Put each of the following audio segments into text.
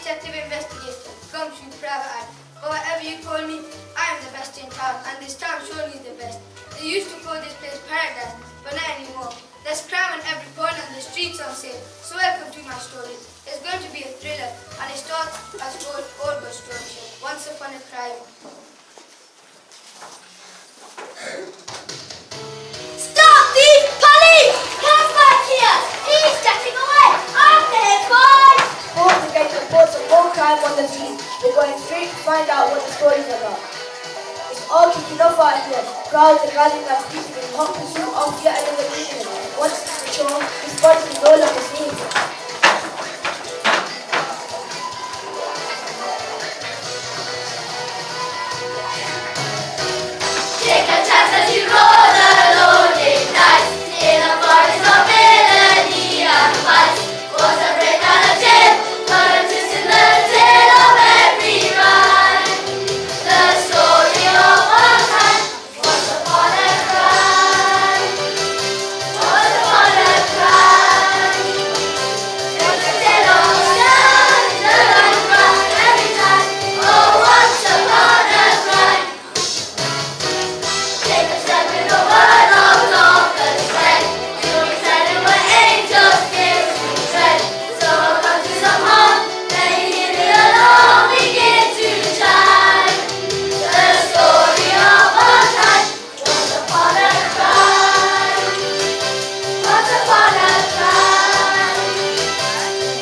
detective investigator, gumshoe, private eye. Or whatever you call me, I am the best in town, and this town surely is the best. They used to call this place paradise, but not anymore. There's crime on every corner and the streets on sale. So welcome to my story. It's going to be a thriller, and it starts as old ghost story. Once upon a crime. Stop thief! Police! Come back here! He's getting away! After him, boys! Both the guys report some more crime on the scene. We're going straight to find out what the story's about. It's all kicking off out here. Crowds are gathering and speaking in hot pursuit of yet another criminal. Once it's mature, his body is no longer safe. Take a chance as you roll the loaded dice in a forest of villainy and vice. Was a break on a jail, but a twist in the tale of every rhyme. The story of one time, once upon a crime. Once upon a crime. It's a tale of scandal and crime every time. Oh, once upon a crime. Take a step in the word of Doctor's friend. You'll be standing where angels give to tread. Someone comes to some harm, then you hear the alarm begin to chime. The story of one time, once upon a crime. Once upon a crime.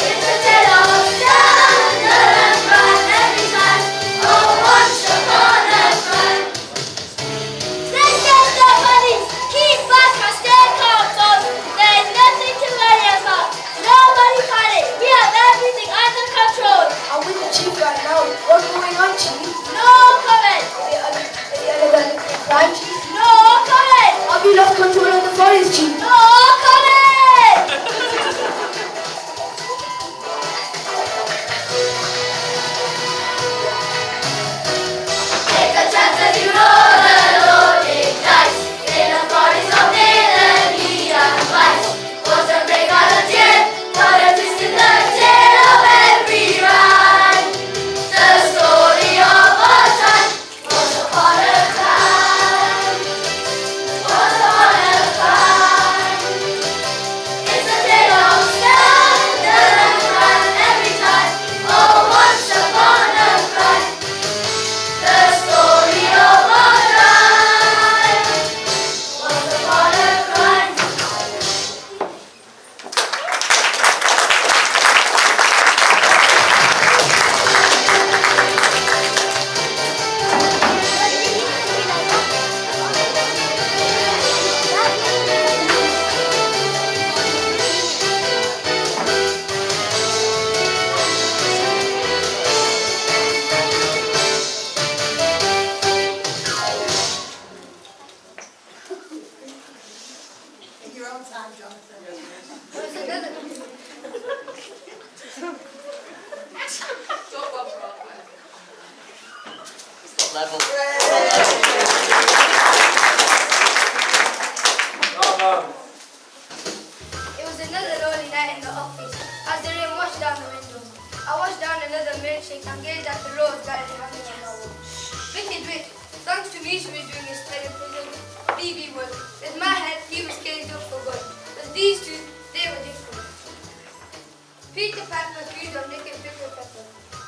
It's a tale of scandal and crime every time. Oh, once upon a crime. This is the police. Keep back and stay calm, son. There is nothing to worry about. Nobody panic. We have everything under control. I'm with the chief right now. What's going on, chief? No comment. Any other crime, chief? No comment. Have you lost control of the forest, chief? No comment. Take a chance as you roll the loaded dice in a forest of villainy and vice. Was a break on a jail, but a twist in the tale of every rhyme. The story of a time, once upon a time. Once upon a time. It's a tale of scandal and crime every time. Oh, once upon a crime. The story of a crime. Once upon a crime. In your own time, Jonathan. There's another. Level. It was another lonely night in the office as the rain washed down the windows. I washed down another milkshake and gazed at the rose gallery hanging on my wall. Wicked wit, thanks to me, she was doing his spell in prison. BB was. With my head, he was caged up for good. But these two, they were different. Peter Piper accused of nicking Pickle Pepper.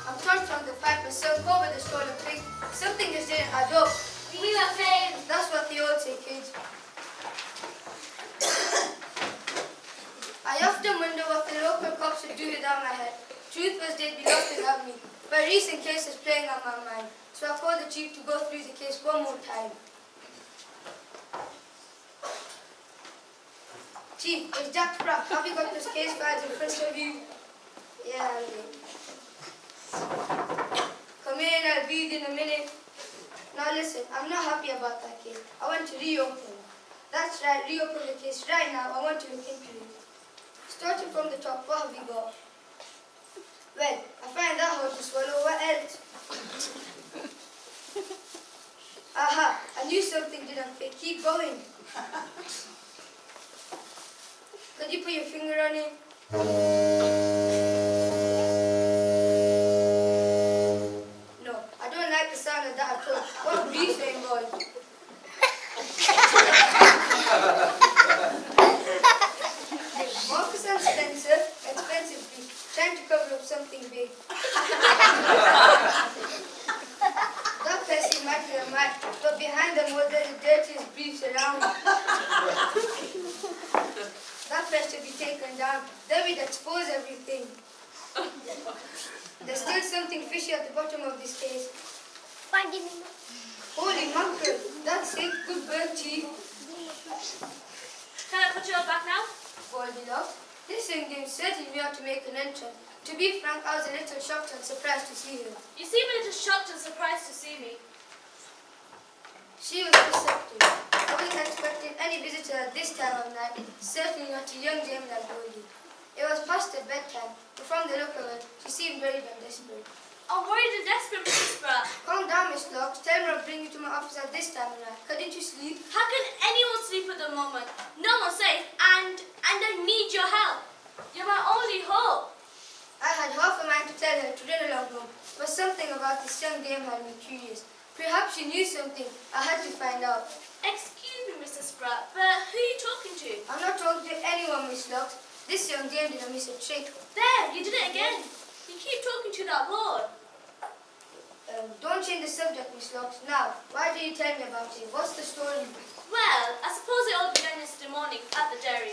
I'm torn from the piper, sunk over the stolen pig. Something just didn't add up. We were playing. That's what they all say, kids. I often wonder what the local cops would do without my head. Truth was they'd be lost without me, but a recent case is playing on my mind, so I called the chief to go through the case one more time. Chief, it's Jack Spratt. Have you got this case files in front of you? Yeah, I do. Come in, I'll be in a minute. Now listen, I'm not happy about that case. I want to reopen. That's right, reopen the case right now. I want to look into it. Starting from the top, what have we got? Well, I find that hard to swallow. What else? Aha, I knew something didn't fit. Keep going. Could you put your finger on it? That person might be a man, but behind them was the dirtiest briefs around. That press to be taken down, then we'd expose everything. There's still something fishy at the bottom of this case. Holy mackerel, that's it, good bird chief. Can I put you all back now? Goldilocks, this young dame certainly ought to make an entrance. To be frank, I was a little shocked and surprised to see her. You seem a little shocked and surprised to see me. She was deceptive. I wasn't expecting any visitor at this time of night, certainly not a young dame like Goldie. It was past her bedtime, but from the look of her, she seemed worried and desperate. I'm worried and desperate, Mrs. Spratt. Calm down, Miss Locks. Tell me I'll bring you to my office at this time of night. Couldn't you sleep? How can anyone sleep at the moment? No one's safe, and I need your help. You're my only hope. I had half a mind to tell her to run along home, but something about this young dame had me curious. Perhaps she knew something. I had to find out. Excuse me, Mrs. Spratt, but who are you talking to? I'm not talking to anyone, Miss Locks. This young dame didn't miss a trick. There, you did it again. You keep talking to that board. Don't change the subject, Miss Locks. Now, why do you tell me about it? What's the story? Well, I suppose it all began yesterday morning at the dairy.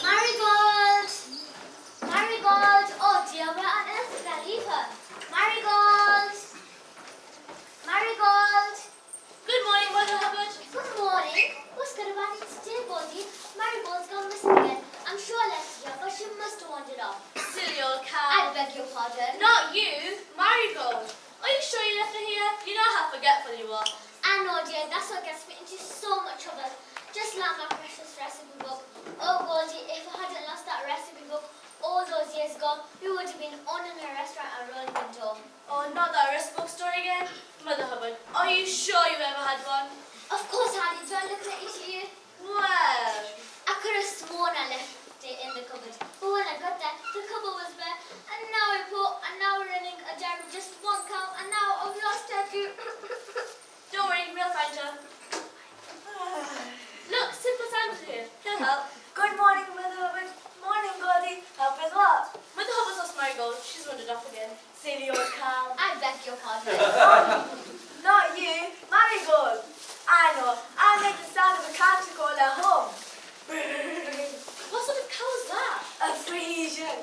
Marigold! Marigold! Oh dear, where on earth did I leave her? Marigold! Marigold! Good morning, Mother Hubbard. Good morning. What's good about it today, Goldie? Marigold's gone missing again. I'm sure I left her, but she must have wandered off. Silly old I cow. beg your pardon. Not you, Marigold. Are you sure you left her here? You know how forgetful you are. I know, dear, that's what gets me into so much trouble. Just like my precious recipe book. Oh, Goldie, if I hadn't lost that recipe book all those years ago, we would have been owning a restaurant and rolling the dough. Oh, not that rest book story again? Mother Hubbard, are you sure you ever had one? Of course I did. Do I look like it to you? Well, I could have sworn I left it in the cupboard. But when I got there, the cupboard was bare. And now we're running a dairy with just one cow. And now I've lost her too. don't worry, we'll find her. Look, Simple Sam's here. He'll help. Good morning, Mother Hubbard. Morning, Goldie. Help with what? Mother Hubbard's lost Marigold. She's wandered off again. Silly old cow. I beg your pardon. Not you, Marigold. I know. I make the sound of a cow to call her home. What sort of cow is that? A Frisian.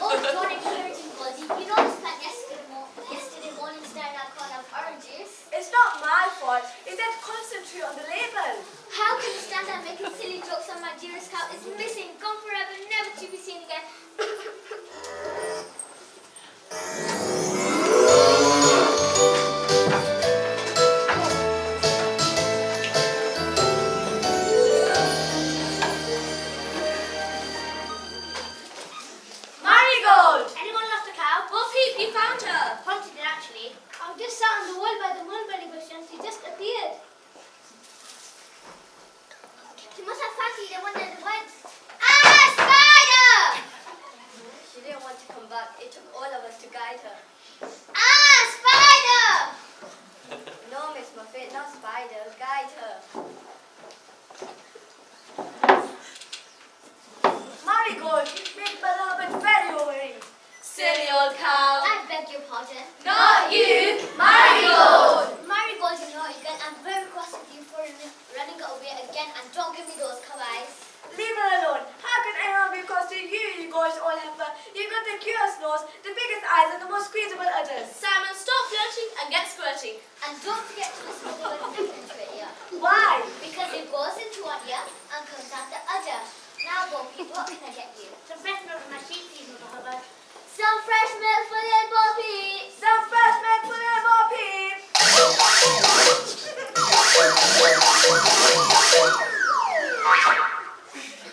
Oh, don't encourage him, Goldie. You know I spent yesterday morning staring at a corn of oranges. It's not my fault. It said concentrate on the label. How can you stand there making silly jokes on my dearest cow? It's missing, gone forever, never to be seen again. Marigold! Anyone lost a cow? Well, Pete, you found her. Hunted it actually. I just sat on the wall by the mulberry bush and she just appeared. She must have fancied it when they went. Ah, spider! She didn't want to come back. It took all of us to guide her. Ah, spider! No, Miss Muffet, not spider. Guide her. Marigold, you make Mother Hubbard very worried. Silly old cow. I beg your pardon. Not you, Marigold. Marigold, you know again, I'm very cross with you for running away again and don't give me those cow eyes. Leave her alone. How can anyone be close to you, you gorgeous old heifer? You've got the cutest nose, the biggest eyes, and the most squeezable udders. Simon, stop flirting and get squirting. And don't forget to listen to the word neck into it, yeah. Why? Because it goes into one ear and comes out the other. Now, Bo Peep, what can I get you? Some fresh milk for my sheep, please, Mother Hubbard. Some fresh milk for little Bo Peep. Some fresh milk for little Bo Peep.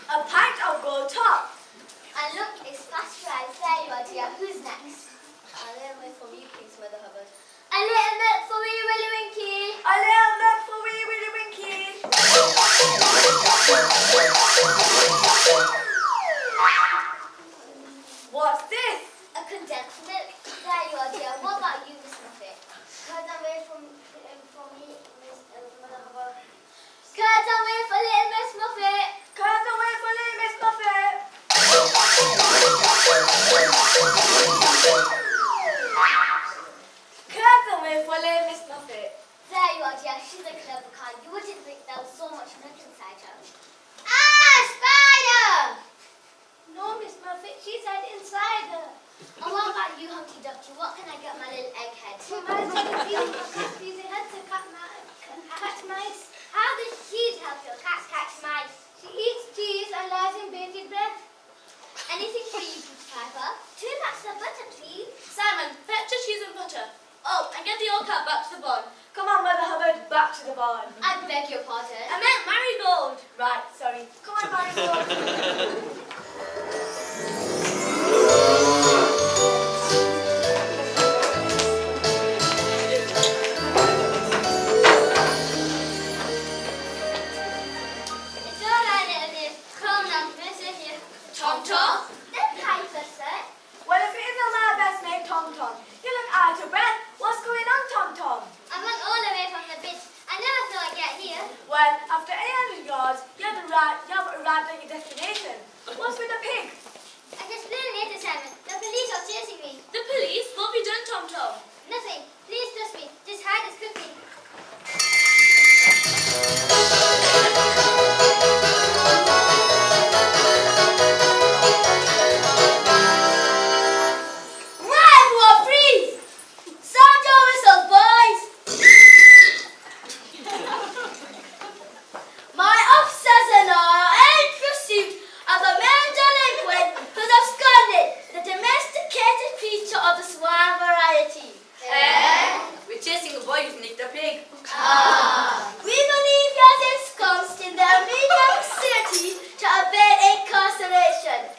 A pint of gold top. And look, it's pasteurized. There you are, dear. Who's next? A little bit for you, please, Mother Hubbard. A little milk for wee Willy Winky. A little milk for wee Willy Winky. What's this? A for milk. There you are, dear. What about you, Miss Muffet? Cut away from me, Miss Mother Hubbard. Cut away for little Miss Muffet. Cut away for little Miss Muffet. Cut away for little Miss Muffet. There you are, dear. She's a clever cat. You wouldn't think there was so much milk inside her. Ah, spider! No, Miss Muffet, she's had inside her. And what about you, Humpty Dumpty? What can I get my little egghead? So my father feeling my cat using her to catch mice. How does cheese help your cat catch mice? She eats cheese and lies in bated breath. Anything for you, Peter Piper? 2 packs of butter, please. Simon, fetch the cheese and butter. Oh, and get the old cat back to the barn. Come on, Mother Hubbard, back to the barn. I beg your pardon. I meant Marigold. Right, sorry. Come on, Marigold. It's all right, little dear. Come now, miss it here. Tom Tom. The Piper, sir. Well, if it isn't my best mate, Tom Tom. You look out of breath. What's going on, Tom Tom? I went all the way from the beach. I never thought I'd get here. Well, after 800 yards, you have arrived at your destination. What's with the pig? I just flew later, Simon. The police are chasing me. The police? What have you done, Tom Tom? Nothing. Please trust me. Just hide as quickly. Right, war freeze! Sound your whistles, boys! My officers and I are in pursuit of a man delinquent who's absconded, the domesticated creature of the swine variety. We're chasing a boy who's nicked a pig. We believe he has ensconced in the immediate vicinity to evade incarceration.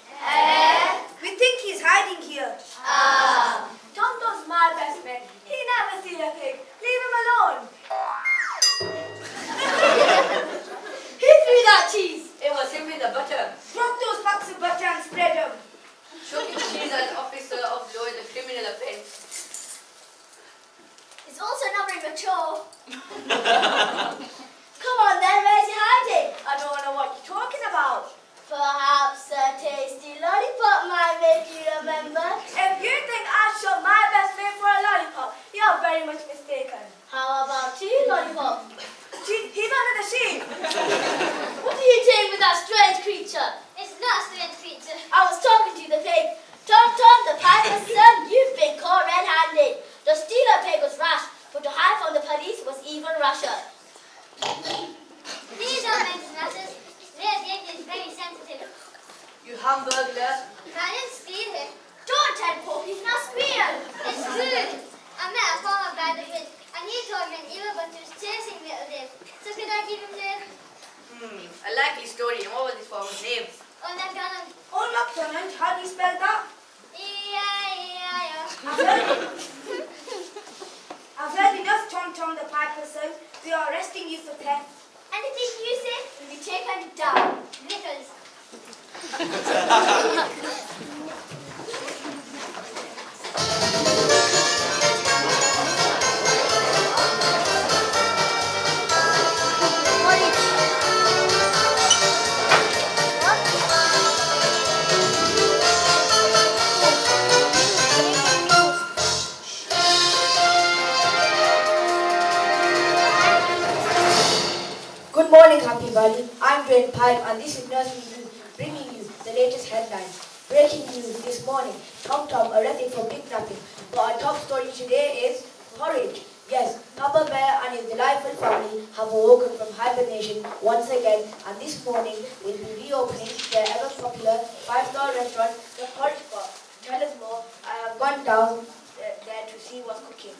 We think he's hiding here. Tom Tom's my best mate. He never see a pig. Leave him alone. Who threw that cheese? It was him with the butter. Drop those packs of butter and spread them. Shocking cheese as officer of law in the criminal offense. It's also not very mature. Come on then, where's he hiding? I don't know what you're talking about. Perhaps a tasty lollipop might make you remember. If you think I shot my best mate for a lollipop, you're very much mistaken. How about 2 lollipops? He's under the sheep. What are you doing with that strange creature? It's not a strange creature. I was talking to the pig. Tom Tom, the piper's son, you've been caught red-handed. To steal a pig was rash, but to hide from the police was even rasher. Please don't mention rashes. Their dick is very sensitive. You hamburglar. I didn't steal him. Don't tell Pope, he's not squeal. It's true. I met a farmer by the bridge, and he told me an evil bunch was chasing little Dave. So could I give him Dave? A likely story. And what was his farmer's name? Oh, that gun. Oh, Lieutenant, how do you spell that? E-I-E-I-O. I've heard enough, Tom Tom the Piper son. We are arresting you for theft. Anything you say will be taken down. Nichols. Good morning, Happy Valley. I'm Dwayne Pipe, and this is Nursery News, bringing you the latest headlines. Breaking news this morning: Tom Tom arrested for kidnapping. But our top story today is Porridge. Yes, Papa Bear and his delightful family have awoken from hibernation once again, and this morning will be reopening their ever-popular 5-star restaurant, the Porridge Bar. Tell us more. I have gone down there to see what's cooking.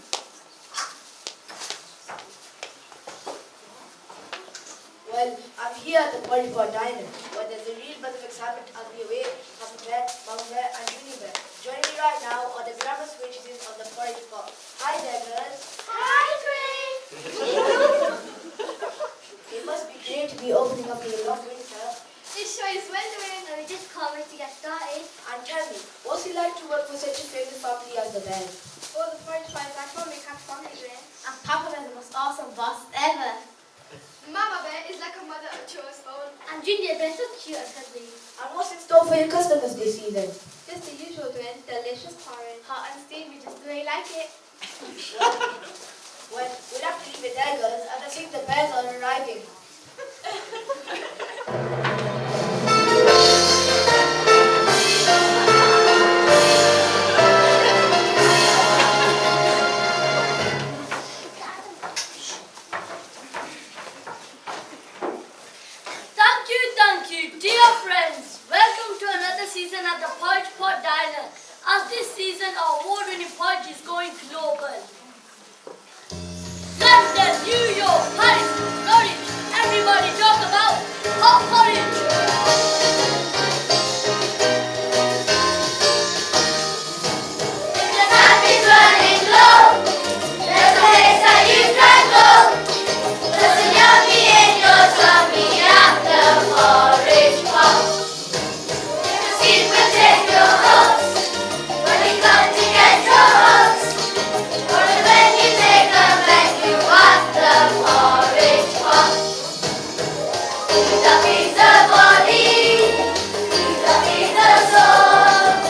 Well, I'm here at the Porridge Bar Diner, where there's a real buzz of excitement as we await Papa Bear, Mama Bear, and Uni Bear. Joining me right now are the glamorous waitresses of the Porridge Bar. Hi there, girls. Hi, Dwayne. It must be great to be opening up in the long winter. It sure is well, Dwayne, and we just can't wait to get started. And tell me, what's it like to work for such a famous family the bed. Oh, the porridge pies. I can't make Confronting today. And Papa Bear is the most awesome boss ever. Mama Bear is like a mother of choice own. And Junior Bear so cute and cuddly. And what's in store for your customers this season? Just the usual twin, delicious porridge. Hot and steamy, just the way you like it. Well, we'll have to leave it there, girls, and I think the bears are arriving. Thank you, dear friends. Welcome to another season at the Porridge Pot Diner. As this season, our award-winning porridge is going global. London, New York, Paris, Norwich, everybody talk about hot porridge. If the tap is running low, there's a place that you can go. There's a yummy in your tummy at the porridge pot. If the seed will take your hopes, when you come to get your hopes, or when you take a menu at the porridge pot. Food that feeds the body, food that feeds the soul,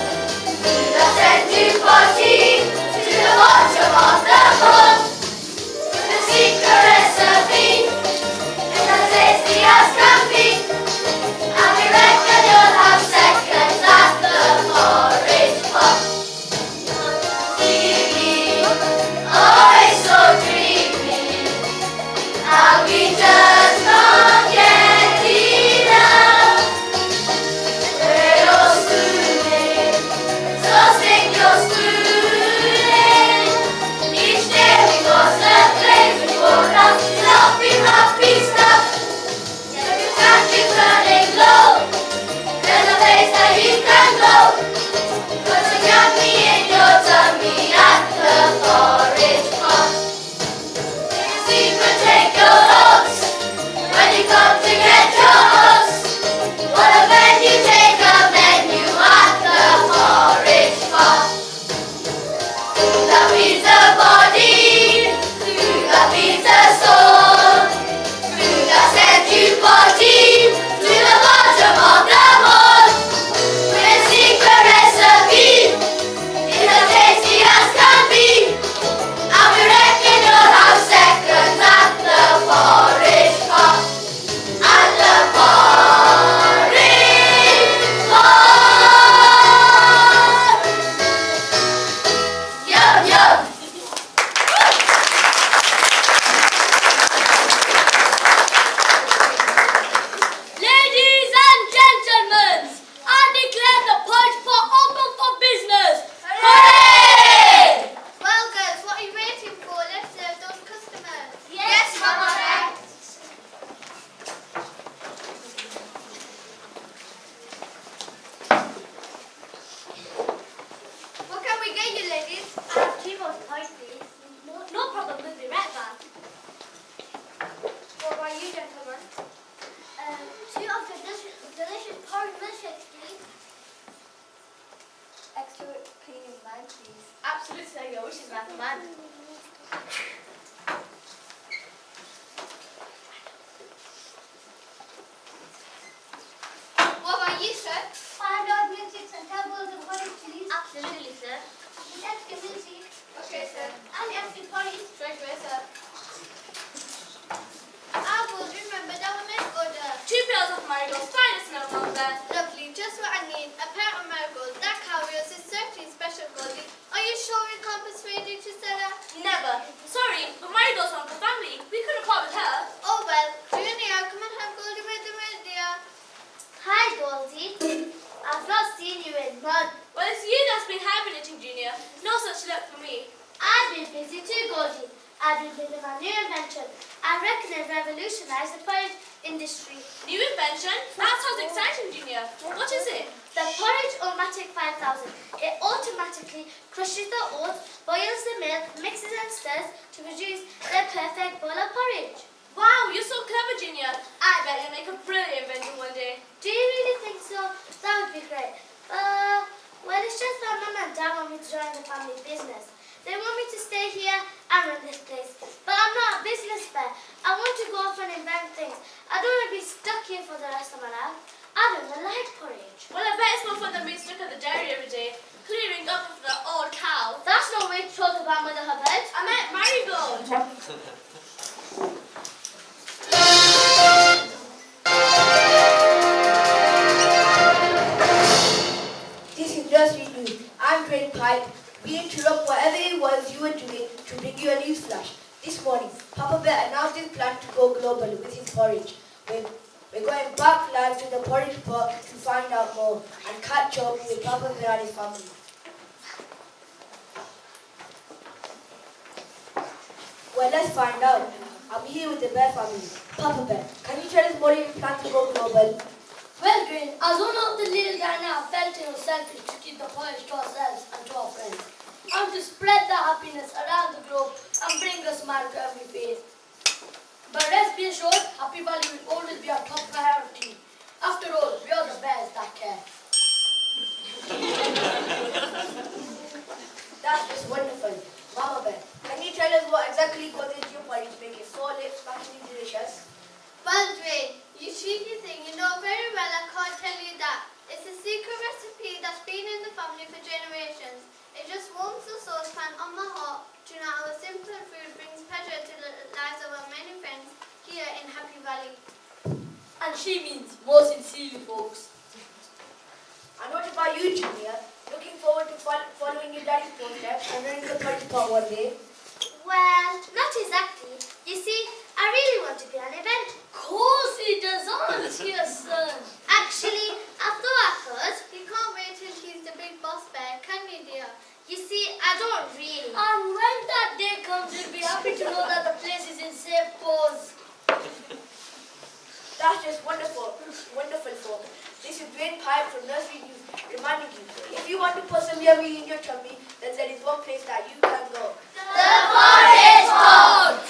food that sends you party to the bottom of the bowl. The secret recipe is as tasty as can be, and we reckon you'll have seconds at the porridge pot. Dreamy, oh it's so dreamy, and we just can't get enough. We're all spooning, so stick your spoon in. Each day we cross the place we won't have happy stuff. If you can't keep running low, there's a place that you can go. Put some yummy in your tummy at the porridge pot. If you secret take your hopes, when you come to get your hopes, what a menu, take a menu at the porridge pot. Food that feeds the body, food that feeds the soul, food that sends you party to the bottom of the bowl. With a secret recipe, it's as tasty as can be, and we reckon you'll have seconds at the porridge pot. At the porridge pot. Yum yum. Ladies and gentlemen, I declare the Porridge Pot open for business. Hooray! Well, girls, what are you waiting for? Let's serve those customers. Yes, Mama Bear. What can we get you, ladies? I have 2 more pies, please. No problem, we'll be right back. What about you, gentlemen? 2 of the delicious porridge milkshakes, please. Extra clean line, please. Absolutely, your wishes, my command. What about you, sir? 5 large milkshakes and 10 bowls of porridge, please. Absolutely, sir. With extra milkshake Okay, sir. and extra porridge. Straight away, sir. I will remember that we made order. 2 pails of marigolds, finest milk on there. Lovely, just what I need. A pair of marigolds. That cowries is certainly special, Goldie. Are you sure we can't persuade you to sell her? Never. Sorry, but marigolds are for family. We couldn't part with her. Oh well, Junior, come and have Goldie with the milk, dear. Hi, Goldie. I've not seen you in months. Well, it's you that's been hibernating, Junior. No such luck for me. I've been busy too, Goldie. I've been building my new invention. I reckon it revolutionised the porridge industry. New invention? That sounds exciting, Junior. What is it? The Porridge Automatic 5000. It automatically crushes the oats, boils the milk, mixes and stirs to produce the perfect bowl of porridge. Wow, you're so clever, Junior. I bet you'll make a brilliant invention one day. Do you really think so? That would be great. Well, it's just that Mum and Dad want me to join the family business. They want me to stay here and run this place. But I'm not a business bear. I want to go off and invent things. I don't want to be stuck here for the rest of my life. I don't like porridge. Well, I bet it's more fun than being stuck at the dairy every day, clearing up for the old cow. That's no way to talk about Mother Hubbard. I meant marigold. This is nursery news. I'm Green Pipe. We interrupt whatever it was you were doing to bring you a news flash. This morning, Papa Bear announced his plan to go global with his porridge. We're going back live to the porridge pot to find out more and catch up with Papa Bear and his family. Well, let's find out. I'm here with the Bear family. Papa Bear, can you tell us more of your plan to go global? Well, Green, as owner of the little Ghana, I felt it was selfish to keep the porridge to ourselves and to our friends. And to spread the happiness around the globe and bring a smile to every face. But rest be assured, Happy Valley will always be our top priority. After all, we are the bears that care. That's just wonderful. Mama Bear, can you tell us what exactly goes into your porridge to make it so lips-smashingly delicious? Well, Dwayne, you cheeky thing, you know very well I can't tell you that. It's a secret recipe that's been in the family for generations. It just warms the saucepan on my heart to know how a simple food brings pleasure to the lives of our many friends here in Happy Valley. And she means more sincerely, folks. And what about you, Junior? Looking forward to following your daddy's footsteps and running the porridge pot one day? Well, not exactly. You see, I really want to be an event. Of course he doesn't, yes, son. Actually, I thought I could. You can't wait till he's the big boss bear, can you, dear? You see, I don't really. And when that day comes, you'll be happy to know that the place is in safe paws. That's just wonderful, wonderful folk. This is Dwayne Pipe from Nursery News, reminding you, if you want to put some yummy in your tummy, then there is one place that you can go. The porridge pot!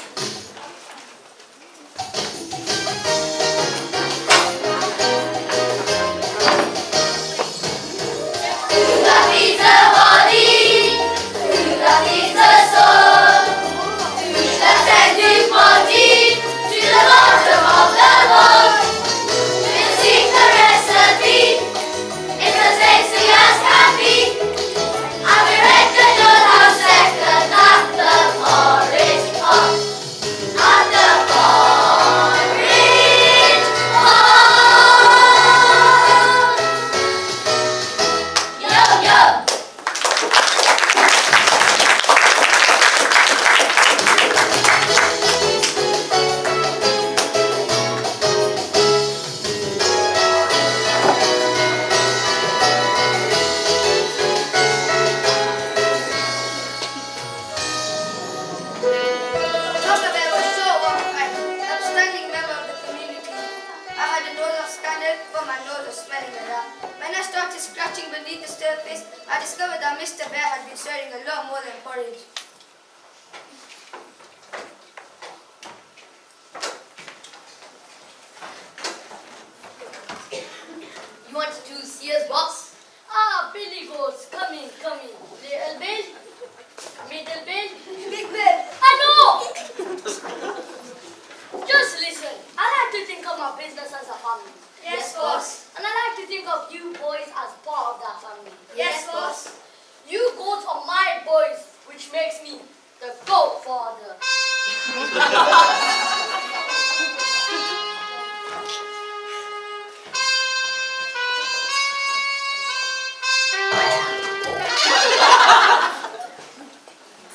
I discovered that Mr. Bear had been stirring a lot more than porridge. You want to do Sears, boss? Ah, Billy goes. Come in, come in. Little Bill? Middle Bill? Big Bill? I know! Just listen. I like to think of my business as a family. Yes, boss. And I like to think of you boys as part of that family. Yes, boss. You goats are my boys, which makes me the goat father.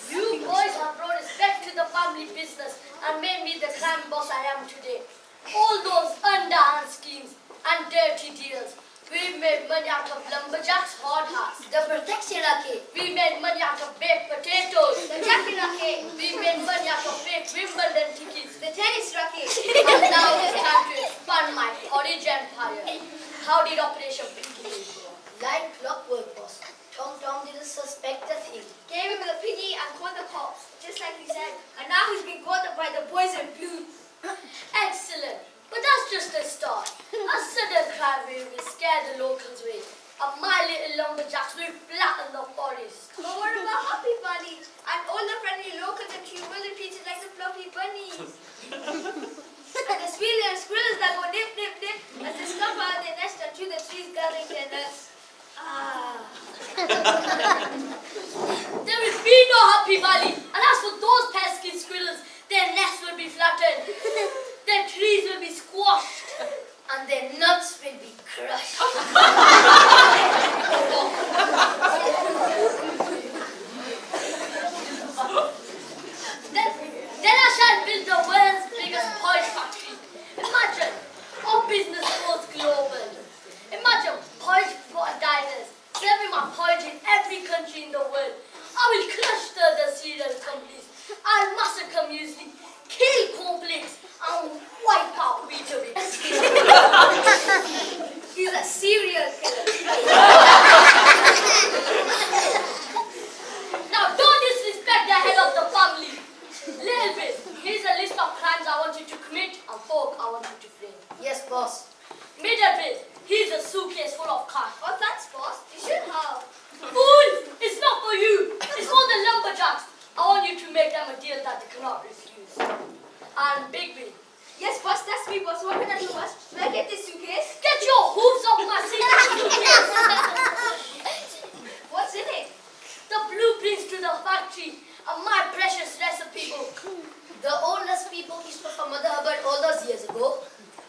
You boys have brought respect to the family business and made me the grand boss I am today. All those underhand schemes and dirty deals. We made money out of lumberjacks' hard hats. The protection racket. We made money out of baked potatoes. The jacket racket. We made money out of fake Wimbledon tickets. The tennis racket. And now it's time to expand my porridge empire. How did Operation Piggy go? Like clockwork, boss. Tom Tom didn't suspect a thing. Gave him the piggy and called the cops, just like he said. And now he's been caught up by the boys in blue. Excellent. But that's just a start. A sudden crime wave will scare the locals away. A my little lumberjacks will flatten the forest. But what about Happy Valley and all the friendly locals that you will be treated like the fluffy bunnies? And the sweet little squirrels that go nip, nip, nip as they scamper out their nest and through the trees gathering their nuts. There will be no Happy Valley. And as for those pesky squirrels, their nests will be flattened, their trees will be squashed, and their nuts will be crushed. Then I shall build the world's biggest porridge factory. Imagine, our business goes global. Imagine porridge diners serving my porridge in every country in the world. I will crush the other cereal companies. I'll massacre muesli, kill cornflakes, and wipe out Weetabix. He's a serial killer. Now don't disrespect the head of the family. Little bit, here's a list of crimes I want you to commit and folk I want you to frame. Yes, boss. Middle bit, here's a suitcase full of cash. Oh, thanks, boss. You should have. Fool! It's not for you. It's for the lumberjacks. I want you to make them a deal that they cannot refuse. And Big Bill, Yes, boss, that's me, boss. What can I do, boss? Will I get this suitcase? get your hooves off my secret suitcase. What's in it? The blueprints to the factory and my precious recipe book. The oldest people used to from Mother Hubbard all those years ago.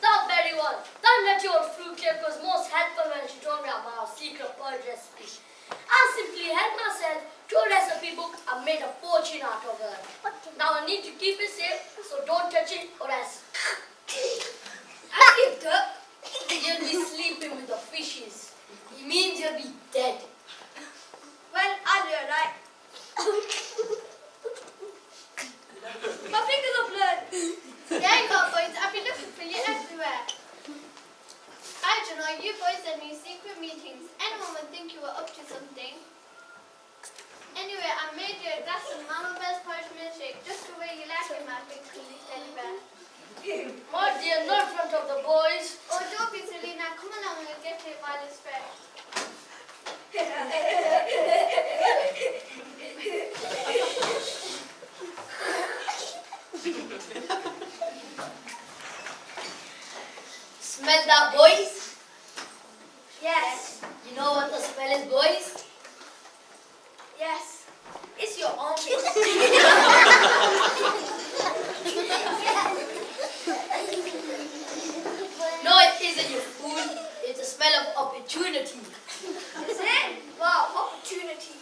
That very one. That natural fruitcake was most helpful when she told me about our secret porridge recipe. I simply helped myself to a recipe book and made a fortune out of her. Now I need to keep it safe, so don't touch it or else I give up. you'll be sleeping with the fishes. It means you'll be dead. Well, I'll be alright. My fingers are blurred. There you go, boys. I've been looking for you everywhere. I don't know, you boys and me secret meetings. Anyone would think you were up to something. Anyway, I made you a glass of Mama Bear's porridge milkshake just the way you like it, my big coolly teddy bear. My dear, not in front of the boys. Oh, don't be silly now. Come along and we'll get it while it's fresh. Smell that, boys? Yes. You know what the smell is, boys? Yes. It's your armpit. No, it isn't, you fool. It's the smell of opportunity. Is it? Wow, opportunity.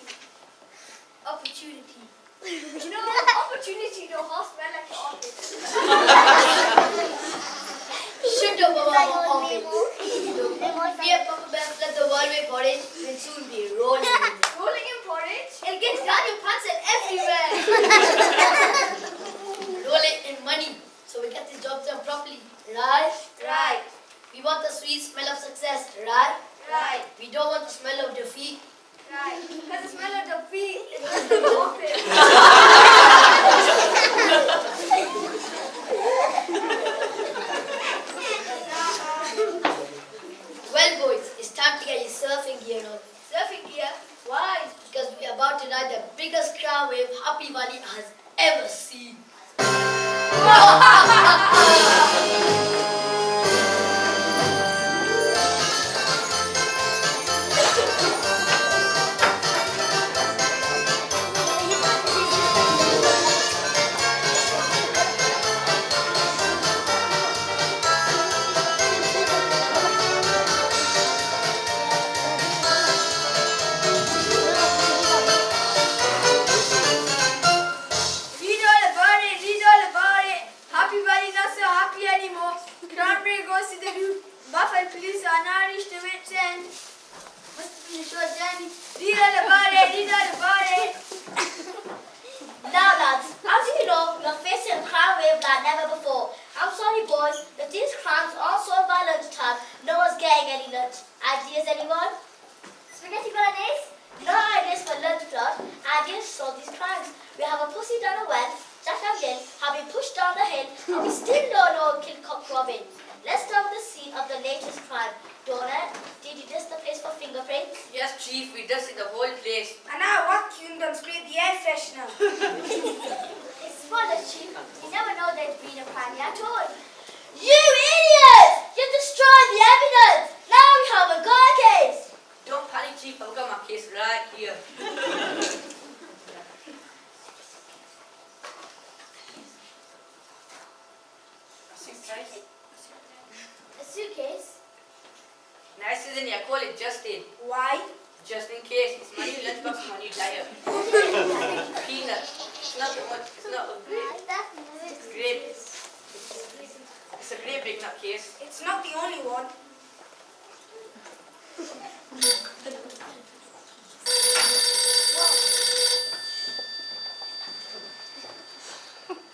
Opportunity. You know, opportunity don't half smell like your armpit. Shut up about my armpit. Fear Papa Bear flood the world with porridge will soon be rolling in it. Rolling in porridge? It'll get down your pants and everywhere. Roll it in money so we get this job done properly. Right? Right. We want the sweet smell of success. Right? Right. We don't want the smell of defeat. Right. Because the smell of the feet is just the armpit. Well, boys, it's time to get your surfing gear on. Surfing gear? Why? Because we're about to ride the biggest crowd wave Happy Valley has ever seen. Read all about it. Happy Valley not so happy anymore. Cranberry goes to the roof. Buffalo police are now reached the wit's end. Must have been a short journey. Read all about it. Read all about it. Now lads, as you know, we are facing a crime wave like never before. I'm sorry boys, but these crimes are solved by lunchtime. No one's getting any lunch. Ideas anyone? Spaghetti bolognese? No ideas for lunch blood. Ideas to solve these crimes. We have a pussy down a well, Jack and Jill have been pushed down the hill, and we still don't know who killed Cock Robin. let's start with the scene of the latest crime. Donna, did you dust the place for fingerprints? Yes, Chief, we dusted the whole place. And I vacuumed and sprayed the air freshener. It's spoilers, Chief. You never know there's been a crime at all. You idiots! You destroyed the evidence! Now we have a guard case! Don't panic, Chief, I've got my case right here. A suitcase? Nice, isn't it? I call it just in. Why? Just in case. It's my new lunchbox, my new diet. Peanut. It's not the one. It's not a grape. It's grape. It's a great big nut case. It's not the only one.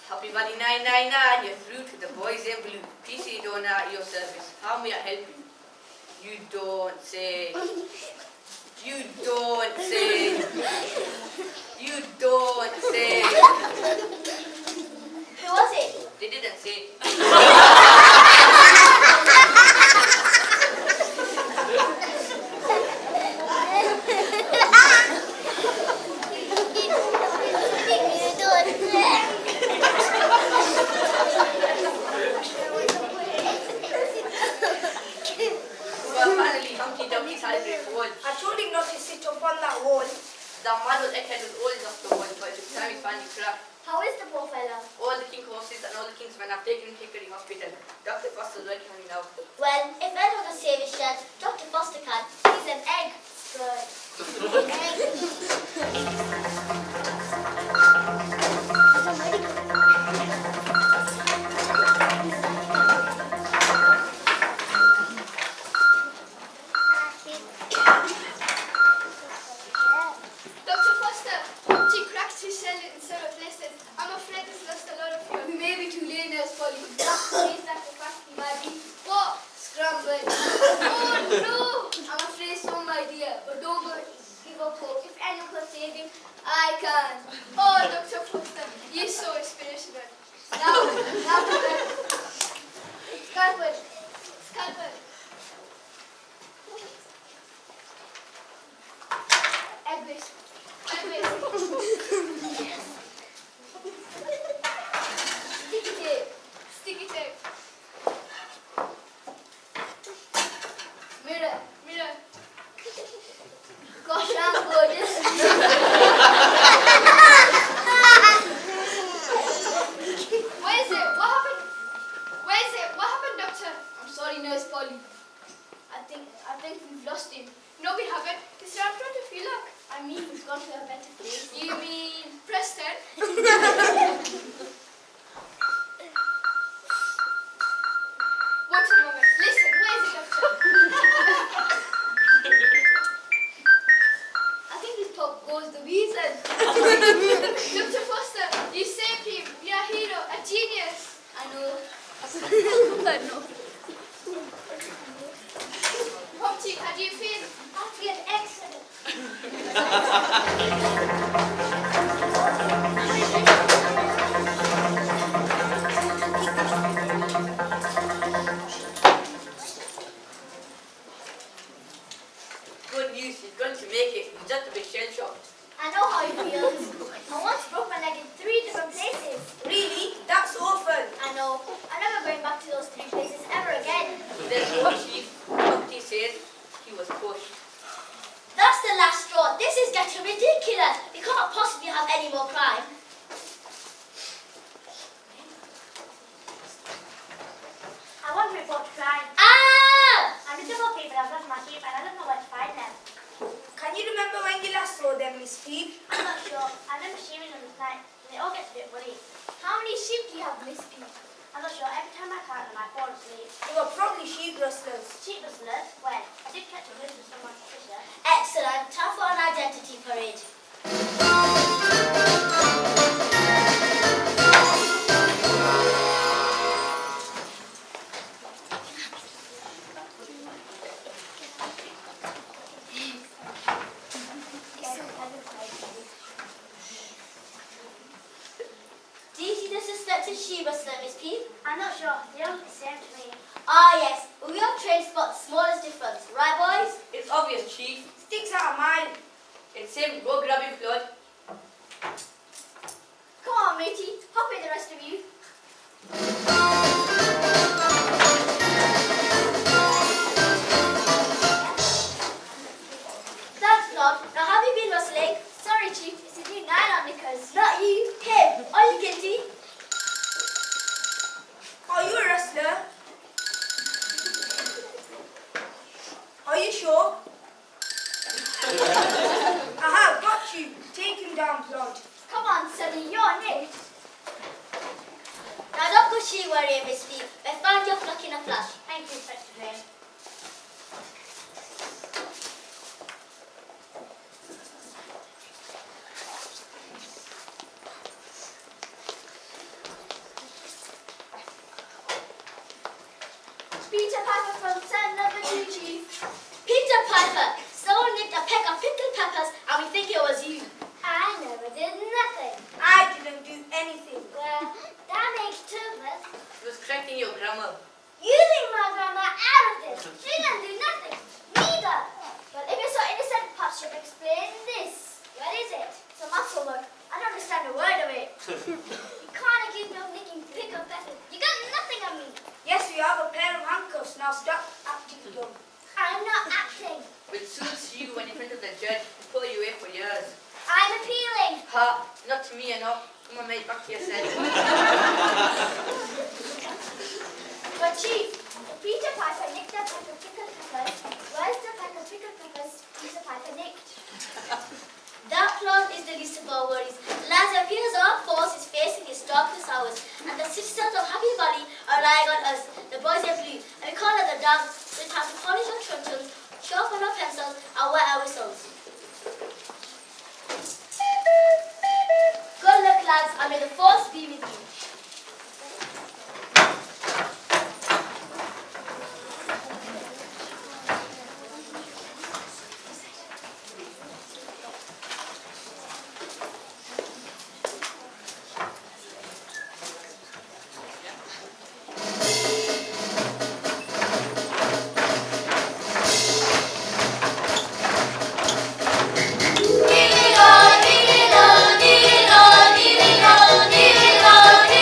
Happy Valley 999, you're through to the boys in blue. PC Donna at your service. How may I help you? You don't say. You don't say. You don't say. Who was it? They didn't say. Well, finally, Humpty Dumpty's had a great fall. I told him not to sit up on that wall. The model egghead was old enough to hold, but it took time he finally cracked. How is the poor fella? All the king horses and all the king's men have taken him to the hospital. Dr. Foster's working on him now. Well, if anyone can save his shed, Dr. Foster can. He's an egg. Good. Dr. Foster, Humpty cracked his shell in several places. I'm afraid he's lost a lot of blood. We may be too late now, Polly. Please, Dr. Foster, Maggie. What? Scramble. Oh no! I'm afraid so, my dear. But don't give up hope. If anyone can save him, I can. Oh, Dr. Foster, you're so inspirational. Now, Scalpel. Scalpel. Egg Sticky tape. Sticky tape. Mirror. Mirror. Gosh, I'm gorgeous. Where is it? What happened? Where is it? What happened, Doctor? I'm sorry, Nurse Polly. I think we've lost him. No, we haven't. He's right in front of you, look. I mean, he's gone to a better place. You mean Preston? Wait a moment. Listen, where is it, Doctor? I think his top goes the reason. Dr. Foster, you saved him. You're a hero, a genius. I know. Humpty, how do you feel? I feel excellent. Good news, he's going to make it. He's just a bit shell-shocked. I know how he feels. I once broke my leg in 3 different places. Really? That's awful. I know. I'm never going back to those 3 places ever again. There's no chief. Humpty says he was pushed. That's the last straw. This is getting ridiculous. We can't possibly have any more crime. I want to report crime. Ah! I'm looking for people. I've lost my sheep and I don't know where to find them. Can you remember when you last saw them, Miss P? I'm not sure. I remember shearing them this night. And they all get a bit worried. How many sheep do you have, Miss P? I'm not sure. Every time I count them, I fall asleep. They were probably sheep rustlers. Sheep rustlers? When? I did catch a glimpse of someone suspicious. Excellent. Time for an identity parade. Do you see the suspected sheep rustler, Miss P? I'm not sure. They all look the same to me. Ah yes, we have trained to spot the smallest difference, right boys? It's obvious, Chief. Sticks out a mile. It's him. Go grab him, Claude. Come on matey, hop in the rest of you. Thanks Claude. Now have you been rustling? Sorry Chief, it's a new night on knickers. Not you, him. Are you guilty? Are you a wrestler? Are you sure? I have got you. Take him down, Claude. Come on, Sonny, you're nicked. Now don't go she worrying, Miss Lee. We'll find your flock in a flash. Thank you, Inspector Graham. Peter Piper from cell number 2, Chief. Peter Piper, someone nicked a peck of pickled peppers and we think it was you. I never did nothing. I didn't do anything. Well, that makes two of us. He was correcting your grammar. You leave my grandma out of this. She didn't do nothing. Neither. Well, if you're so innocent, perhaps you'll explain this. What is it? It's a muscle work. I don't understand a word of it. You can't accuse me of nicking pickled peppers. You got nothing on me. Yes, we have a pair of handcuffs. Now stop acting dumb. I'm not acting. It suits you when in front of the judge. Put you away for years. I'm appealing. Ha! Not to me, enough. Come on, mate, back to your set. But Chief, if Peter Piper nicked a pack of pickled peppers, where's the pack of pickled peppers Peter Piper nicked? That plot is the least of our worries. Lads, it appears our force is facing its darkest hours, and the citizens of Happy Valley are relying on us, the boys in blue, and we can't let them down. So it's time to polish our truncheons, sharpen our pencils, and wet our whistles. Good luck, lads, and may the force be with you. Dee-dee-do, dee-dee-do, dee-dee-do, dee-dee-do, dee-dee-do,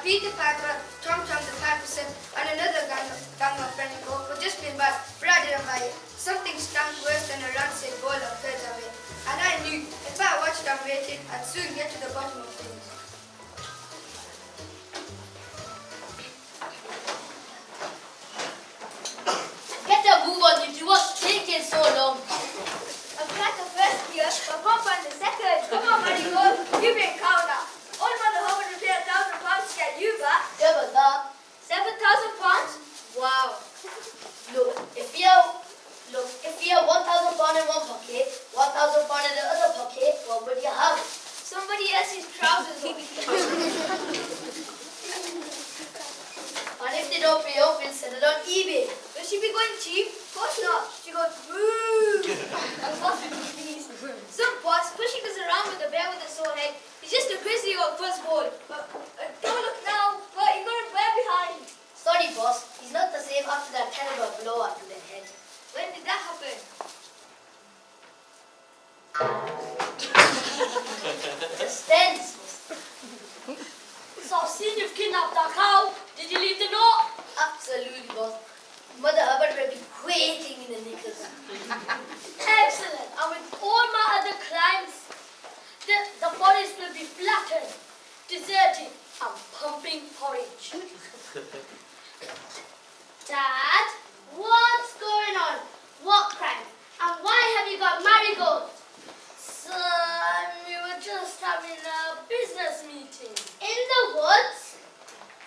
Peter Piper, Tom Tom the Piper and another gang of friends were just been by, but I didn't buy it. Something stunk worse than a rancid bowl of curds away. And I knew if I watched and waited, I'd soon get to the bottom of things. Get a move on, you two. What's taking so long? I've got the first gear, but Papa on the second. Come on, Marigo, you've been counter. Old Mother hoping to pay £1,000 to get you back. Double that. £7,000? Wow. Look, if you have £1,000 in one pocket, £1,000 in the other pocket, what would you have? Somebody else's trousers on. And if they don't pay up, we'll sell it on eBay. Will she be going cheap? Of course not. She goes, boo. Some boss pushing us around with a bear with a sore head. He's just a grizzly old fuzzball. Don't look now, but you got a bear behind. Sorry, boss. He's not the same after that terrible blowout to the head. When did that happen? Just then. So I've seen you've kidnapped that cow. Did you leave the note? Absolutely, boss. Mother Hubbard will be quaking in the knickers. Excellent. And with all my other crimes, the forest will be flattened, deserted, and pumping porridge. Dad, what's going on? What crime? And why have you got marigolds? Son, we were just having a business meeting. In the woods?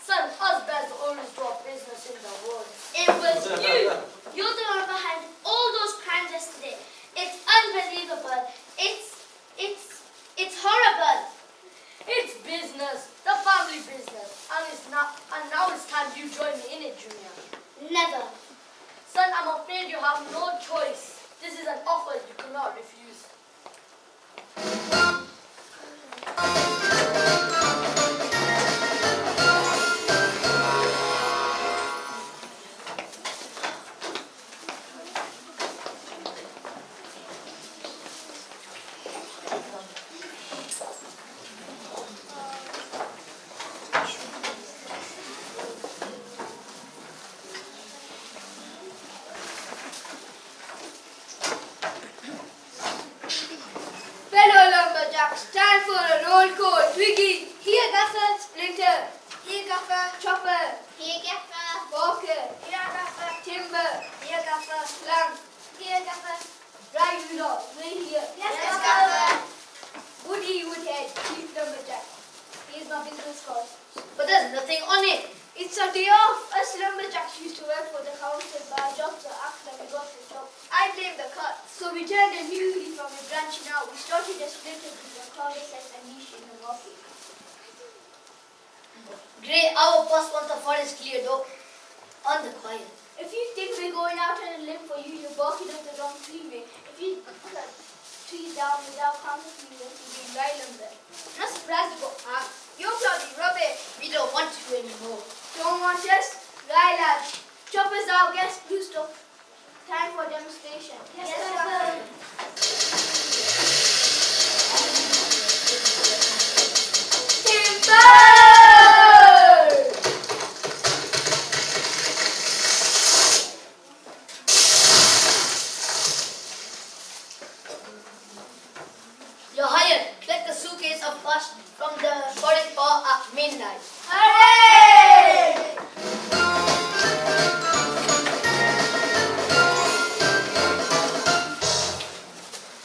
Son, us bears always do our business in the woods. It was you. You're the one behind all those crimes yesterday. It's unbelievable. It's horrible. It's business, the family business. And now it's time you join me in it, Junior. Never. Son, I'm afraid you have no choice. This is an offer you cannot refuse. Fellow lumberjacks, time for a roll call. Twiggy, here Gaffer, Splinter. Here Gaffer, Chopper. Here, Gaffer. Walker, here Gaffer, Timber. Here Gaffer, Plank. Here, Gaffer. Right, Rudolph, we're here. Yes, Gaffer. Woody Woodhead, Chief Lumberjack. Here's my business card. But there's nothing on it. It's a day off. Us lumberjacks used to work for the council, but our jobs are after we got the job. I blame the cut. So we turned a new leaf and we're branching out. We started a splinter with the cul-de-sacs and niche in the market. Great, our boss wants the forest cleared up. On the quiet. If you think we're going out on a limb for you, you're barking up the wrong tree, mate. If you cut trees down without counting, you won't be right lumber. Not surprised about that. You're bloody rubbish. We don't want you anymore. Don't want us? Right, lads. Choppers out, get spruced up. Time for demonstration. Yes, Gaffer. You're hired. Collect the suitcase of cash from the forest bar at midnight. Hooray!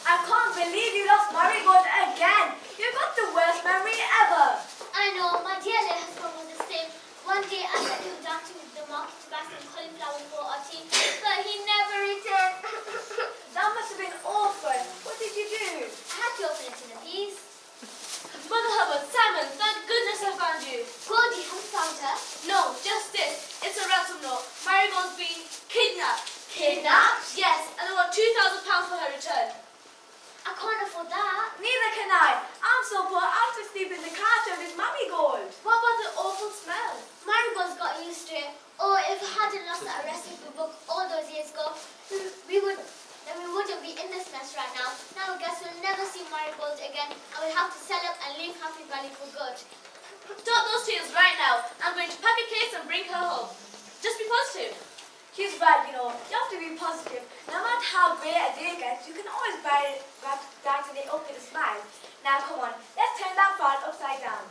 I can't believe you lost Marigold again. You got the worst memory ever. I know, my dear little husband was the same. One day I sent him down to the market to buy some cauliflower for our tea, but he never returned. That must have been awful. What did you do? I had to open it in a piece. Mother Hubbard, Simon, thank goodness I found you. Goldie, have you found her? No, just this. It's a ransom note. Marigold's been kidnapped. Kidnapped? Yes, and I want £2,000 for her return. I can't afford that. Neither can I. I'm so poor I have to sleep in the car with this Marigold. What about the awful smell? Marigold's got used to it. Oh, if I hadn't lost that recipe book all those years ago, we wouldn't be in this mess right now. Now I guess we'll never see Marigold again, and we'll have to sell up and leave Happy Valley for good. Stop those tears right now. I'm going to pack a case and bring her home. Just be positive. He's right, you know. You have to be positive. No matter how great a day gets, you can always brighten it up with a smile. Now come on, let's turn that frown upside down.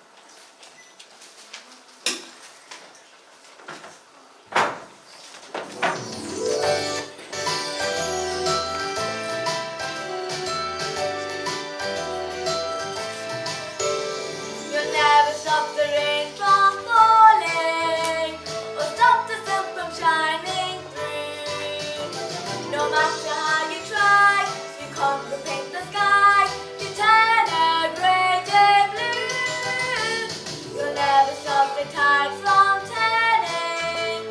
You'll never stop the rain from falling or stop the sun from shining through. No matter how you try, you can't paint the sky to turn a grey day blue. You'll never stop the tide from turning,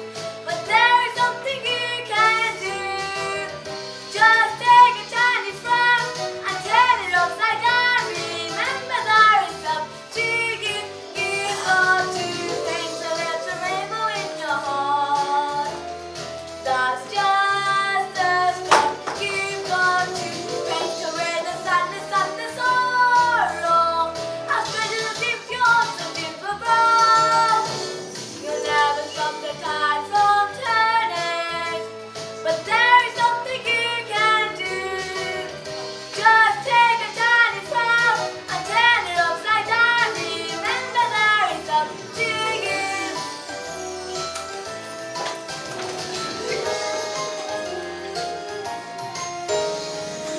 but there is something you can do. Just take a tiny frown and turn it upside down. Remember there is up to you. You've got to paint a little rainbow in your heart. That's just a start. You've got to paint away the sadness and the sorrow. As treasure if your something will grow. You'll never stop the tide from turning, but there is something you can do. Just take a tiny frown and turn it upside down. Remember there is up to you.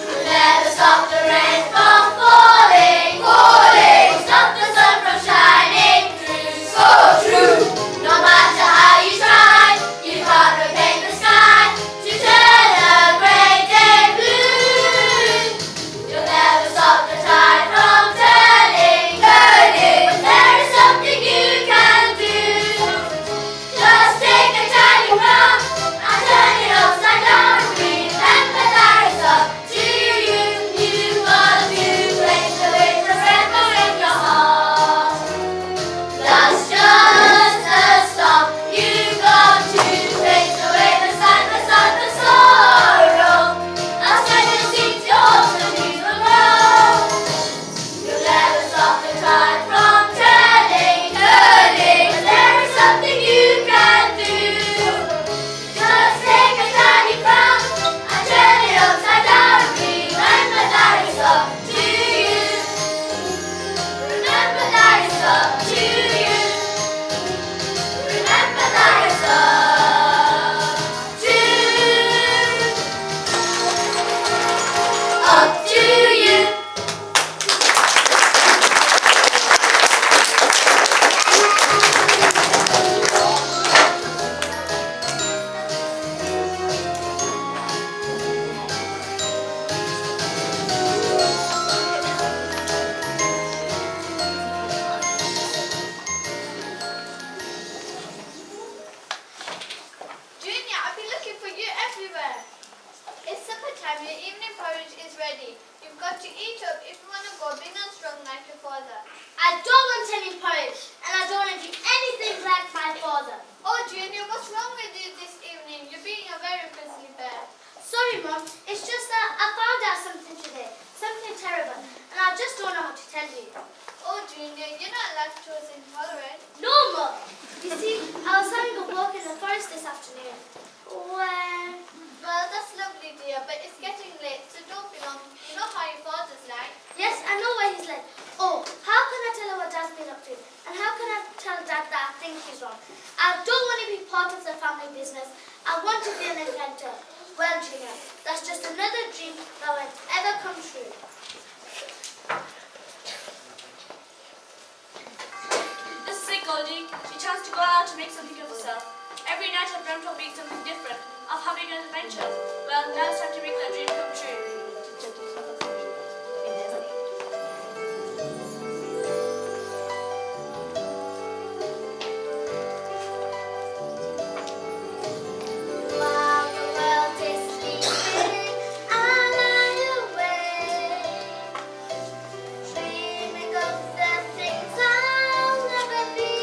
You'll never stop the rain from falling, falling. Stop the sun from shining through. So true. No matter how you try, you can't repaint the sky to turn a grey day blue. You'll never stop the tide from turning, turning. But there is something you can do. Just take a tiny frown and turn it upside down. Remember that it's up to you. You've got to paint away the rainbow in your heart. That's just a stop. You've got to paint away the sadness and the sorrow. As treasure seems your hopes and dreams will grow. You'll never stop the tide from turning, turning. But there is something you can do. Just take a tiny frown and turn it upside down. Remember that it's up to you. Remember that it's up to you. Remember that it's up to you. Junior, I've been looking for you everywhere. It's supper time. Your evening porridge is ready. You've got to eat up if you want to go big and strong like your father. I don't want any porridge, and I don't want to do anything like my father. Oh, Junior, what's wrong with you this evening? You're being a very grizzly bear. Sorry, Mum. It's just that I found out something today. Something terrible, and I just don't know how to tell you. Oh, Junior, you're not lactose intolerant. No, Mum. You see, I was having a walk in the forest this afternoon. Well, that's lovely, dear, but it's getting late, so don't be long. You know how your father's like. Yes, I know where he's like. Oh, how can I tell her what Dad's been up to? And how can I tell Dad that I think he's wrong? I don't want to be part of the family business. I want to be an inventor. Well, Junior, that's just another dream that won't ever come true. This is it, Goldie. Your chance to go out and make something of yourself. Every night I've dreamt of being something different, of having an adventure. Well, now it's time to make that dream come true. While the world is sleeping, I lie awake, dreaming of the things I'll never be,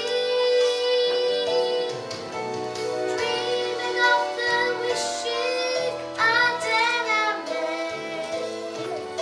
dreaming of the wishes I dare not make.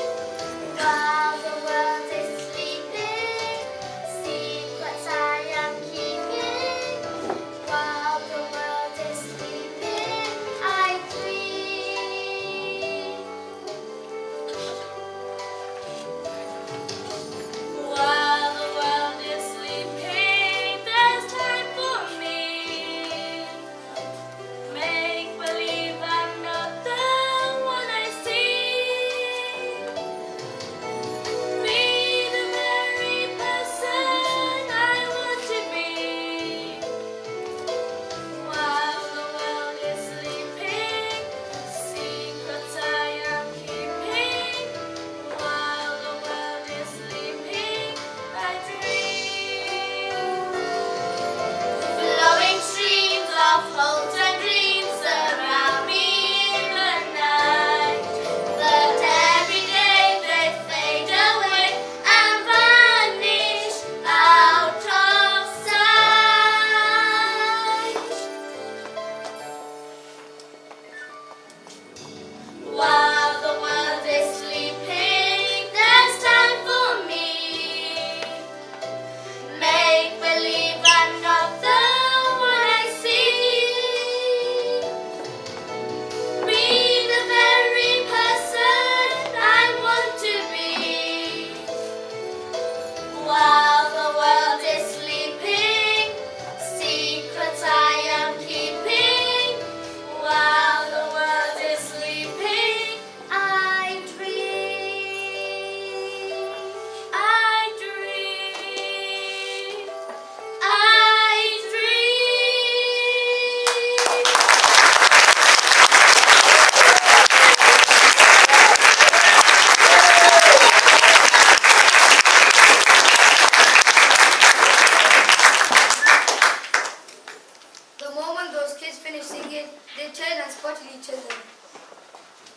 spotted each other.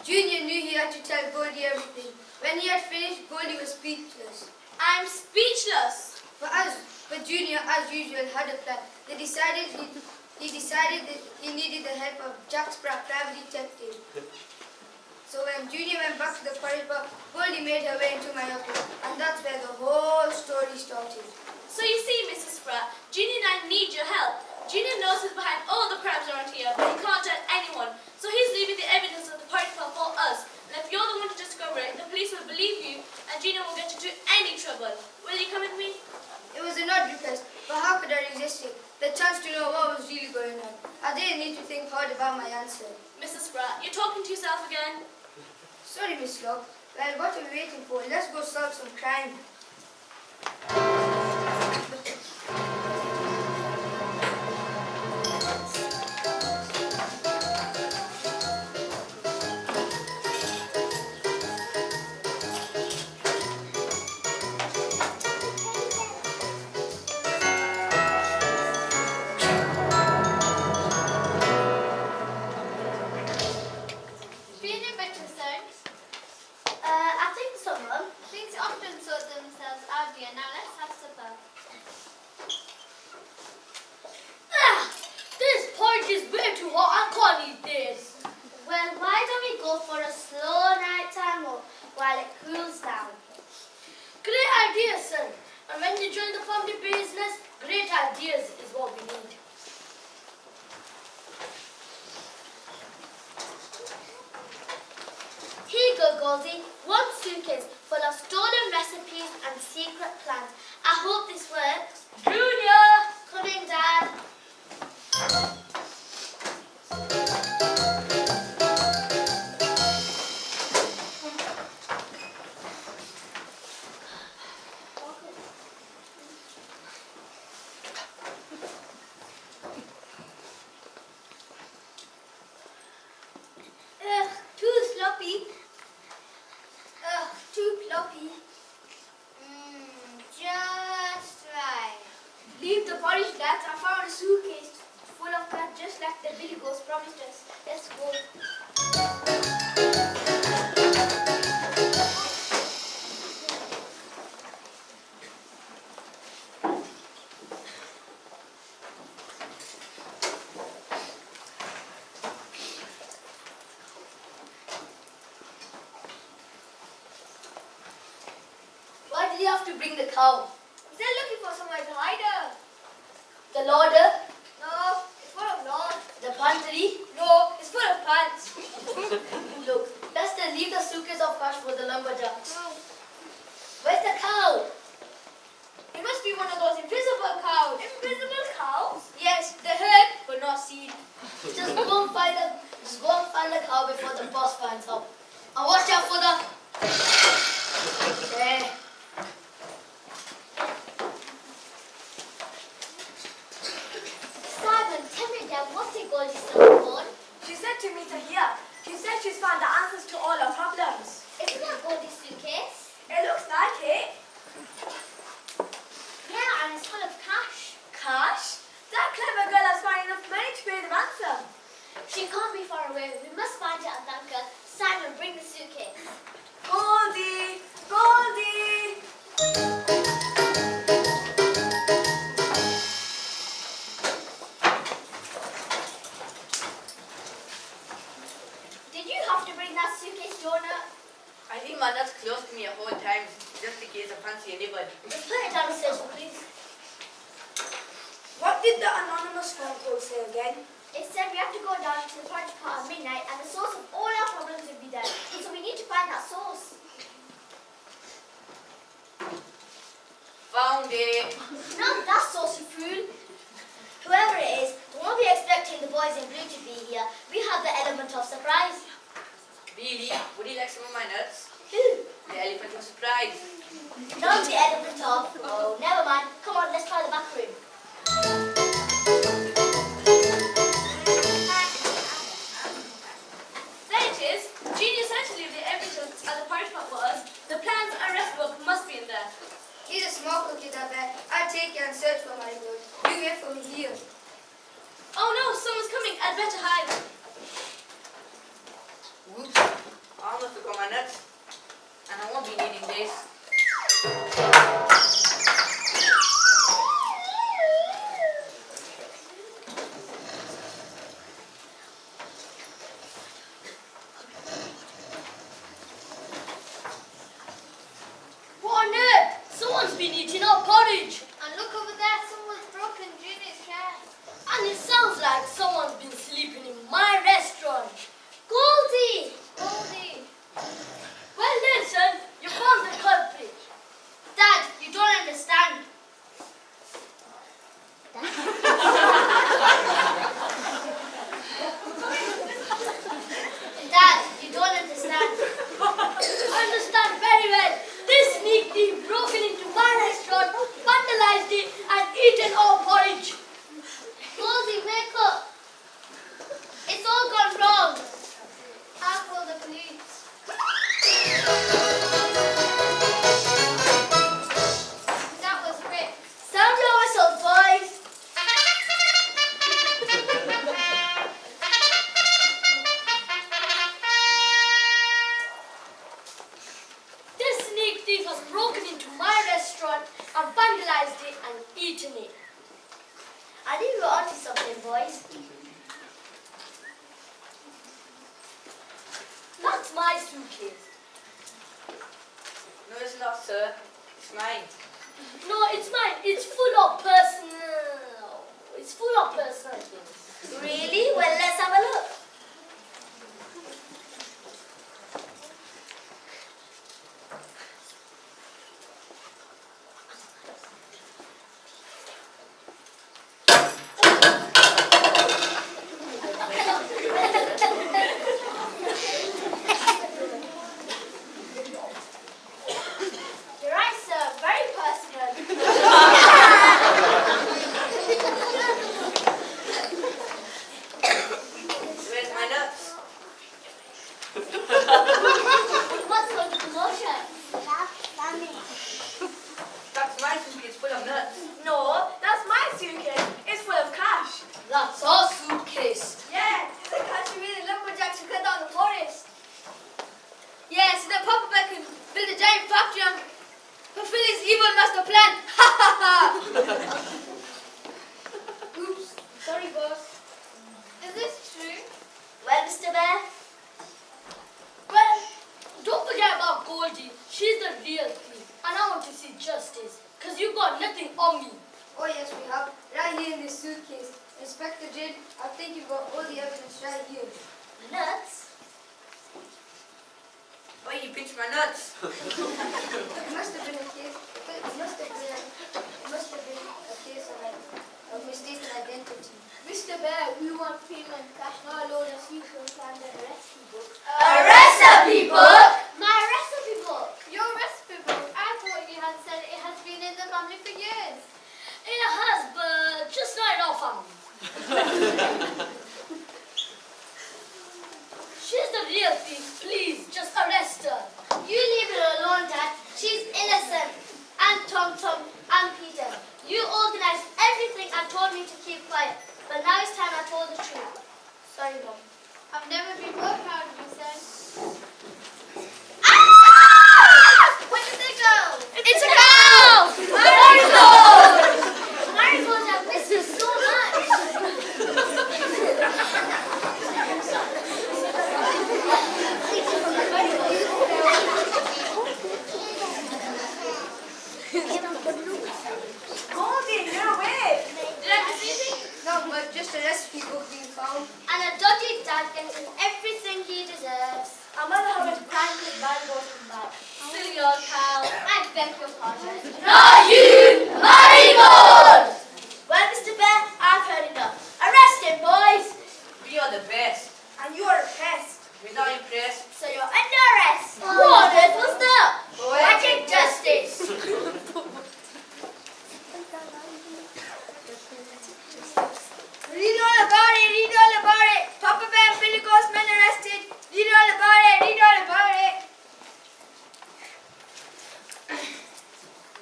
Junior knew he had to tell Goldie everything. When he had finished, Goldie was speechless. I'm speechless. But Junior, as usual, had a plan. He decided that he needed the help of Jack Spratt, private detective. So when Junior went back to the porridge bar, Goldie made her way into my office, and that's where the whole story started. So you see, Mrs. Spratt, Junior and I need your help. Junior knows who's behind all the crimes around here, but he can't tell anyone. So he's leaving the evidence of the porridge bar for us. And if you're the one to discover it, the police will believe you, and Junior won't get into any trouble. Will you come with me? It was an odd request, but how could I resist it? The chance to know what was really going on. I didn't need to think hard about my answer. Mrs. Spratt, you're talking to yourself again. Sorry, Miss Locke. Well, what are we waiting for? Let's go solve some crime. Been a bit concerned. I think so, Mum. Things often sort themselves out, dear. Now let's have supper. This porridge is way too hot. I can't eat this. Well, why don't we go for a slow night time walk while it cools down? Great idea, son. And when you join the family business, great ideas is what we need. Here you go, Goldie. One suitcase full of stolen recipes and secret plans. I hope this works. Junior! Coming, Dad. Too sloppy. Too ploppy. Just right. Leave the porridge, Dad. I found a suitcase full of plants just like the Billy Ghost promised us. Let's go. Why did you have to bring the cow? They're looking for somewhere to hide her. The larder? No, it's full of lard. The pantry? No, it's full of pants. Look, best to leave the suitcase of cash for the lumberjacks. No. Where's the cow? It must be one of those invisible cows. Invisible cows? Yes, they're heard but not seen. Just go and find the cow before the boss finds her. And watch out for the... There. Simon, tell me again, what's the Goldie stuff for? She said to meet her here. She said she's found the answers to all our problems. Isn't that Goldie's suitcase? It looks like it. Yeah, and it's full of cash. Cash? That clever girl has found enough money to pay the ransom. She can't be far away. We must find her and thank her. Simon, bring the suitcase. Goldie! Goldie! Did you have to bring that suitcase, Jonah? I think my nut's close to me at all times, just in case I fancy anybody. Just put it down the station, please. What did the anonymous phone call say again? It said we have to go down to the porridge pot at midnight and the source of all our problems will be there. So we need to find that source. Found it. Not that source, you fool. Whoever it is, we won't be expecting the boys in blue to be here. We have the element of surprise. Really? Would you like some of my nuts? Who? The elephant of surprise. Not the element of... Oh, never mind. Come on, let's try the back room. There it is. Genius had to leave the evidence at the porridge pot for us. The plans and rest book must be in there. He's a small cookie, that bet. I'll take you and search for my gold. You wait for me here. Oh no, someone's coming. I'd better hide. And it sounds like someone's been sleeping in my restaurant. Goldie! Goldie. Well then, son, you found the culprit. Dad, you don't understand. Dad, you don't understand. I understand very well. This sneak thief broken into my restaurant, vandalized it, and eaten our porridge. Goldie, wake up. It's all gone wrong. I'll call the police. That was quick. Sound your whistle, boys. This sneak thief has broken into my restaurant and vandalized it and eaten it. I knew you were onto something, boys. That's my suitcase. No, it's not, sir. It's mine. No, it's mine. It's full of personal. It's full of personal things. Really? Well, let's have a look. You're right, sir. Very personal. Where's my nuts? What's all the commotion? That's my suitcase full of nuts. No, that's my suitcase. It's full of cash. That's our suitcase. Yeah, it's a country with the lumberjacks who cut down the forest. Yeah, so that Papa Bear can build a giant factory and fulfill his evil master plan. Ha ha ha! Oops, sorry boss. Is this true? Well, Mr. Bear, Well, don't forget about Goldie. She's the real thief. And I want to see justice. Because you got nothing on me. Oh yes, we have. Right here in this suitcase. Inspector Jin, I think you've got all the evidence right here. nuts. Oh, you pinched my nuts. It must have been a case. It must have been a case of mistaken identity. Mr. Bear, we want payment cash, not a load of secrets and a recipe book. A recipe book? My recipe book. Your recipe book? I thought you had said it has been in the family for years. It has, but just not in our family. She's the real thief. Please, just arrest her. You leave her alone, Dad. She's innocent. And Tom Tom and Peter. You organized everything and told me to keep quiet. But now it's time I told the truth. Sorry, Mom. I've never been more proud of you, son. Where did they go? It's a cow! Marigolds! Marigolds have missed you so much. Goldie, you're awake. Did I miss anything? No, but just a recipe book being found. And a dodgy dad getting everything he deserves. I'm gonna have a prank with Barnabas come back. Silly old cow. I beg your pardon. Not you! Marigold! Well, Mr. Bear, I've heard enough. Arrest him, boys. We are the best. And you are a pest. We're not impressed. So you're under arrest. What on earth was that? Poetic justice. Read all about it, read all about it. Papa Bear and Billy Ghost men arrested. Read all about it, read all about it.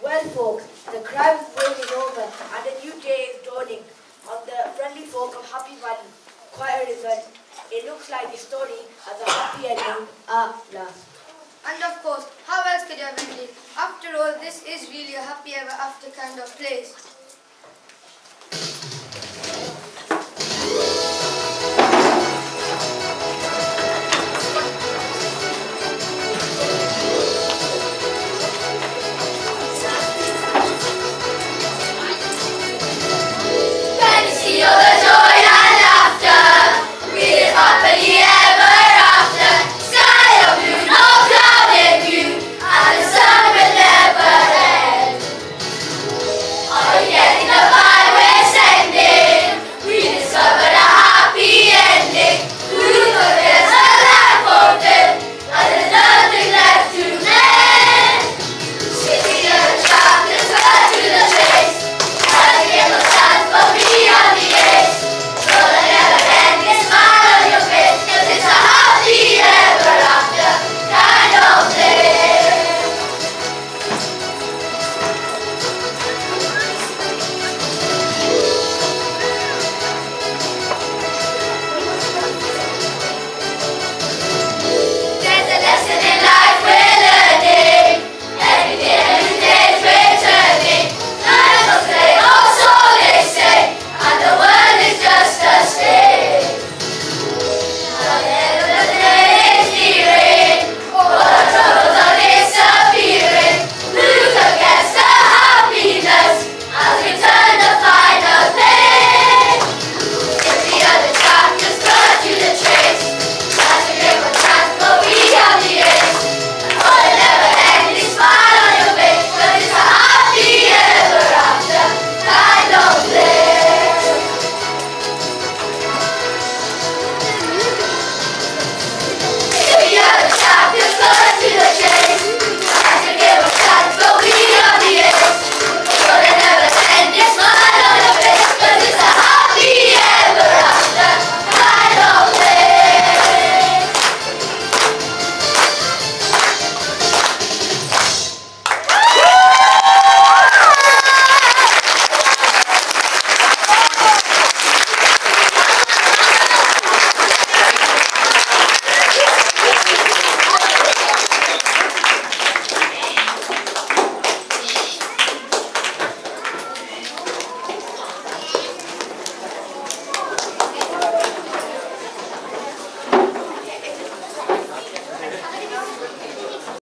Well, folks, the crime's day is over and a new day is dawning. On the friendly folk of Happy Valley, quite a result. It looks like the story